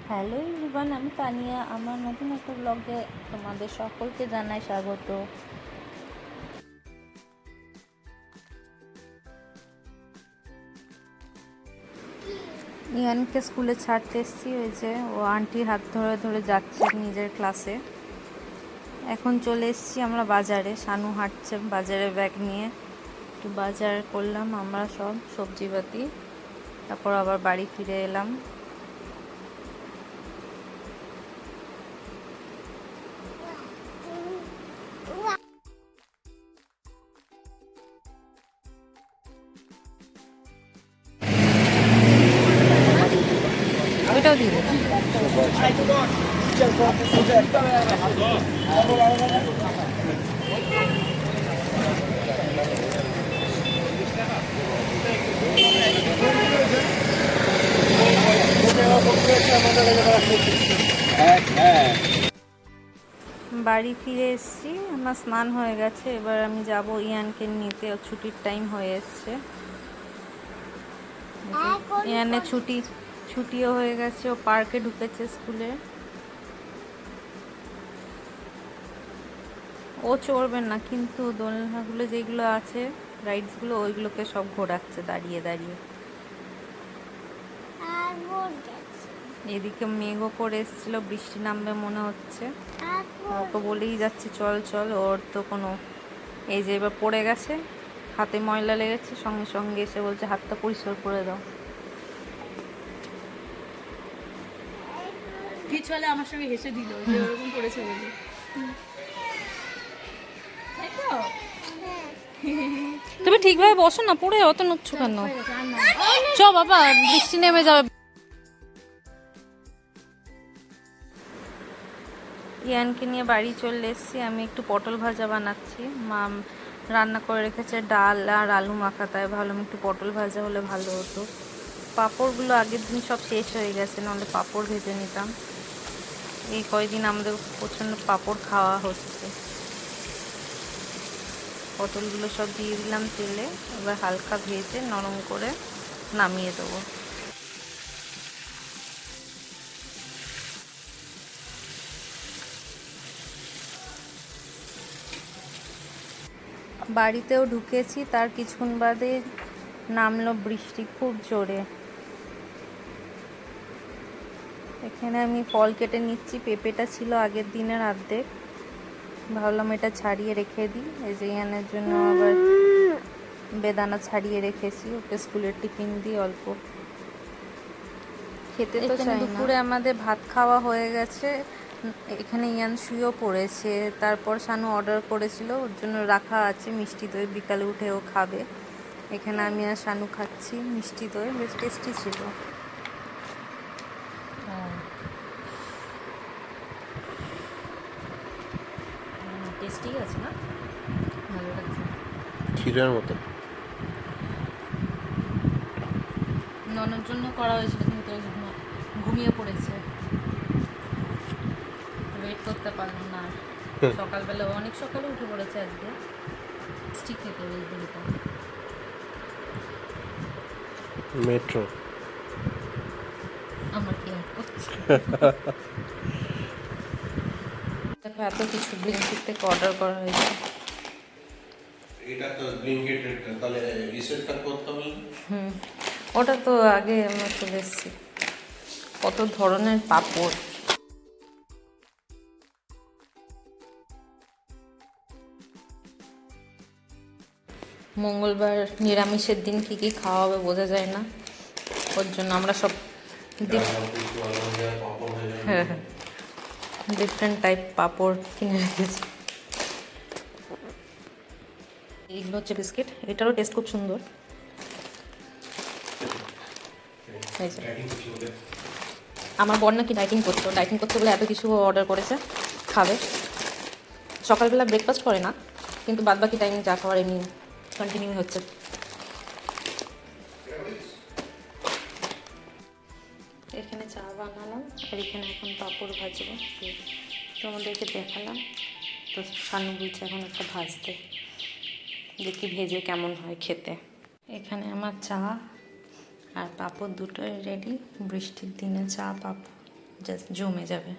Hello everyone, আমি তানিয়া। আমার নতুন একটা ব্লগে তোমাদের সকলকে জানাই স্বাগত। ইয়ানকে স্কুলে ছাড়তে এসেছি, ওই যে ও আন্টির হাত ধরে ধরে যাচ্ছে নিজের ক্লাসে। এখন চলে এসেছি আমরা বাজারে, শানু হাঁটছে বাজারে ব্যাগ নিয়ে। একটু বাজার করলাম আমরা সব সবজিপাতি, তারপর আবার বাড়ি ফিরে এলাম। ওইটাও দিয়ে দেবো। বাড়ি ফিরে এসেছি, আমার স্নান হয়ে গেছে। এবার আমি যাব ইয়ানকে নিতে, ছুটির টাইম হয়ে এসছে। ইয়ানের ছুটিও হয়ে গেছে, ও পার্কে ঢুকেছে স্কুলে। ও চড়বে না, কিন্তু দোলনাগুলো যেগুলো আছে রাইডসগুলো, ওইগুলোকে সব ঘোরাচ্ছে দাঁড়িয়ে দাঁড়িয়ে। এদিকে মেঘও করে এসেছিল, বৃষ্টি নামবে মনে হচ্ছে। ওকে বলেই যাচ্ছে চল চল, ওর তো কোনো, এই যে এবার পড়ে গেছে, হাতে ময়লা লেগেছে, সঙ্গে সঙ্গে এসে বলছে হাতটা পরিষ্কার করে দাও। কিছু হলে আমার সঙ্গে হেসে দিল যে ওরকম করেছে বলে। তুমি ঠিকভাবে বসো না, পড়ে অত নড়ছো কেন? চ বাবা, বৃষ্টি নেমে যাবে। ইয়ানকে নিয়ে বাড়ি চলে এসেছি। আমি একটু পটল ভাজা বানাচ্ছি। মা রান্না করে রেখেছে ডাল আর আলু মাখা, তাই ভাবলাম একটু পটল ভাজা হলে ভালো হতো। পাঁপড়গুলো আগের দিন সব শেষ হয়ে গেছে, নাহলে পাঁপড় ভেজে নিতাম। এই কয়দিন আমাদের প্রচণ্ড পাঁপড় খাওয়া হচ্ছে। পটলগুলো সব দিয়ে দিলাম তেলে, এবার হালকা ভেজে নরম করে নামিয়ে দেবো। বাড়িতেও ঢুকেছি, তার কিছুক্ষণ বাদে নামলো বৃষ্টি খুব জোরে। এখানে আমি ফল কেটে নিচ্ছি। পেঁপেটা ছিল আগের দিনের অর্ধেক, ভাবলাম এটা ছাড়িয়ে রেখে দিই। এই যে ইয়ানের জন্য আবার বেদানা ছাড়িয়ে রেখেছি, ওকে স্কুলের টিফিন দিই অল্প। খেতে তো চাই না। দুপুরে আমাদের ভাত খাওয়া হয়ে গেছে। এখানে ইয়ান শুয়েও পড়েছে। তারপর শানু অর্ডার করেছিল, ওর জন্য রাখা আছে মিষ্টি দই, বিকালে উঠে ও খাবে। এখানে আমি আর শানু খাচ্ছি মিষ্টি দই, বেশ টেস্টি ছিল। টেস্টি আছে না, ভালো লাগছে, ক্ষীরের মতো। ননের জন্য করা হয়েছিল, কিন্তু ঘুমিয়ে পড়েছে, ওয়েট করতে পারলো না। সকালবেলা অনেক সকালে উঠে পড়েছে আজকে। মিষ্টি খেতে বেশ মেট্রো। আমার কি আর করছে। দেখো এত কিছু ব্লিঙ্কিট থেকে অর্ডার করা হয়েছে। এটা তো ব্লিঙ্কিট, তাহলে রিসেটটা করতে হবে। ওটা তো আগে আমরা চলে এসেছি। কত ধরনের পাপড়। মঙ্গলবার নিরামিষের দিন কী কী খাওয়া হবে বোঝা যায় না, ওর জন্য আমরা সব হ্যাঁ হ্যাঁ ডিফারেন্ট টাইপ পাপড় কিনে রেখেছি। এইগুলো হচ্ছে বিস্কিট, এটারও টেস্ট খুব সুন্দর। আমার বর নাকি ডাইটিং করতে বলে এত কিছু অর্ডার করেছে, খাবে। সকালবেলা ব্রেকফাস্ট করে না, কিন্তু বাদবাকি টাইম যা খাওয়ার এমনি কন্টিনিউ হচ্ছে। এখানে চা বানালাম, আর এখানে এখন পাঁপড় ভাজবো, তোমাদেরকে দেখালাম। তো শানু বলছে এখন একটা ভাজতে, দেখি ভেজে কেমন হয় খেতে। এখানে আমার চা আর পাঁপড় দুটোই রেডি। বৃষ্টির দিনে চা পাঁপড় জাস্ট জমে যাবে।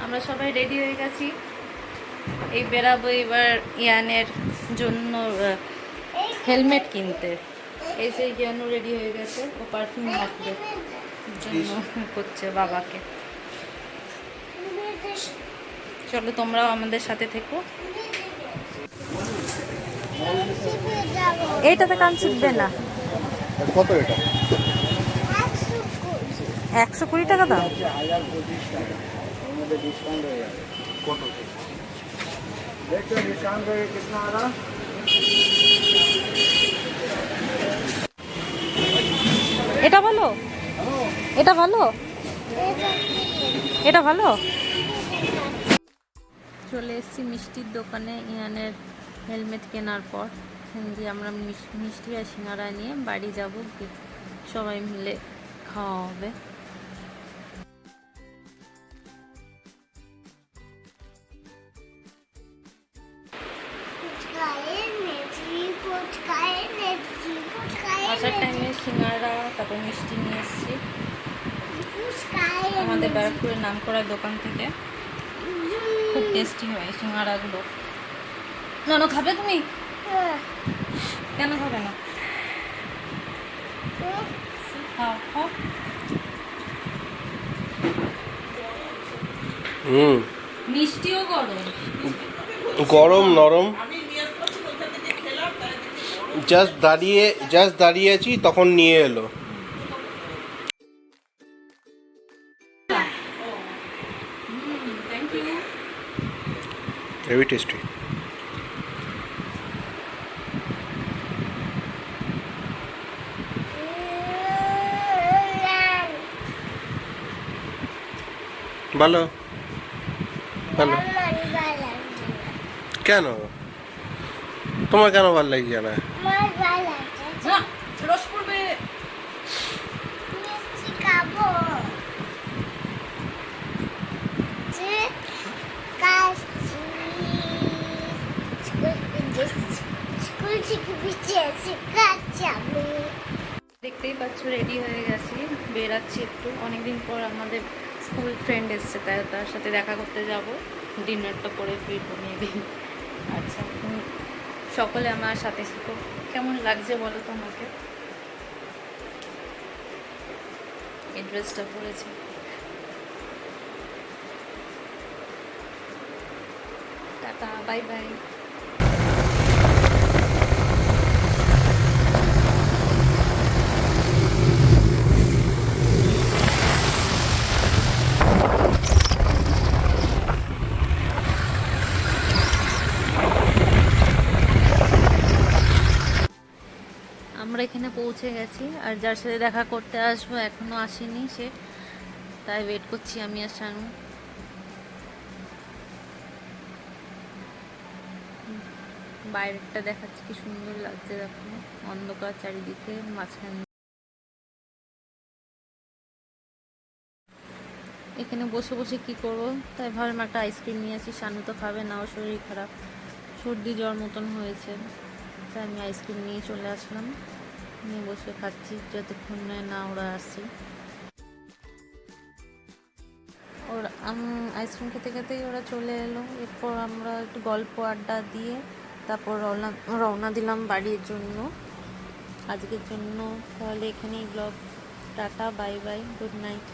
আমরা সবাই রেডি হয়ে গেছি, এই বেরাবো এবার ইয়ানের জন্য হেলমেট কিনতে। এই যে ইয়ানও রেডি হয়ে গেছে, ও পারফিউম মাখবে জন্য করছে বাবাকে। চলো তোমরাও আমাদের সাথে থেকো। এইটাতে কান ছিটবে না। কত এটা? 120 টাকা দাম। কত? এটা ভালো, এটা ভালো, এটা ভালো। চলে এসেছি মিষ্টির দোকানে ইয়ানের হেলমেট কেনার পর। দিয়ে আমরা মিষ্টি আর সিঙ্গারা নিয়ে বাড়ি যাব, সবাই মিলে খাওয়া হবে। আসার টাইমে সিঙ্গারা তারপর মিষ্টি নিয়ে এসেছি আমাদের ব্যারাকপুরের নামকরা দোকান থেকে। খুব টেস্টি হয় সিঙ্গারাগুলো। নানো খাবে তুমি? কেন খাবে না? খাও খাও। মিষ্টিও গরম, গরম নরম। জাস্ট দাঁড়িয়ে আছি তখন নিয়ে এলো। Thank you. Heavy tasty. ভালো ভালো। কেন তোমার কেন ভালো লাগছে না? রস পড়বে। দেখতেই পাচ্ছ রেডি হয়ে গেছি, বেরাচ্ছি একটু। অনেকদিন পর আমাদের স্কুল ফ্রেন্ড এসছে, তাই তার সাথে দেখা করতে যাব। ডিনারটা করে ফিরবো মেবি। আচ্ছা, সকলে আমার সাথে ছিল। কেমন লাগছে বলো তোমাকে? এই ড্রেসটা পরেছি। Tata, bye bye. আমরা এখানে পৌঁছে গেছি, আর যার সাথে দেখা করতে আসবো এখনো আসেনি সে, তাই ওয়েট করছি আমি আর শানু। বাইরেটা দেখাচ্ছি কি সুন্দর লাগছে, দেখো অন্ধকার চারিদিকে, মাঝখানে এখানে বসে বসে কি করব, তাই ভাবলাম একটা আইসক্রিম নিয়ে আসি। শানু তো খাবে না, ওর শরীর খারাপ, সর্দি জ্বর মতন হয়েছে, তাই আমি আইসক্রিম নিয়ে চলে আসলাম। নিয়ে বসে খাচ্ছি যতক্ষণ না ওরা আসছে। ওর আইসক্রিম খেতে খেতেই ওরা চলে এলো। এরপর আমরা একটু গল্প আড্ডা দিয়ে তারপর রওনা দিলাম বাড়ির জন্য আজকের জন্য। তাহলে এখানেই blog. Tata, bye bye, good night.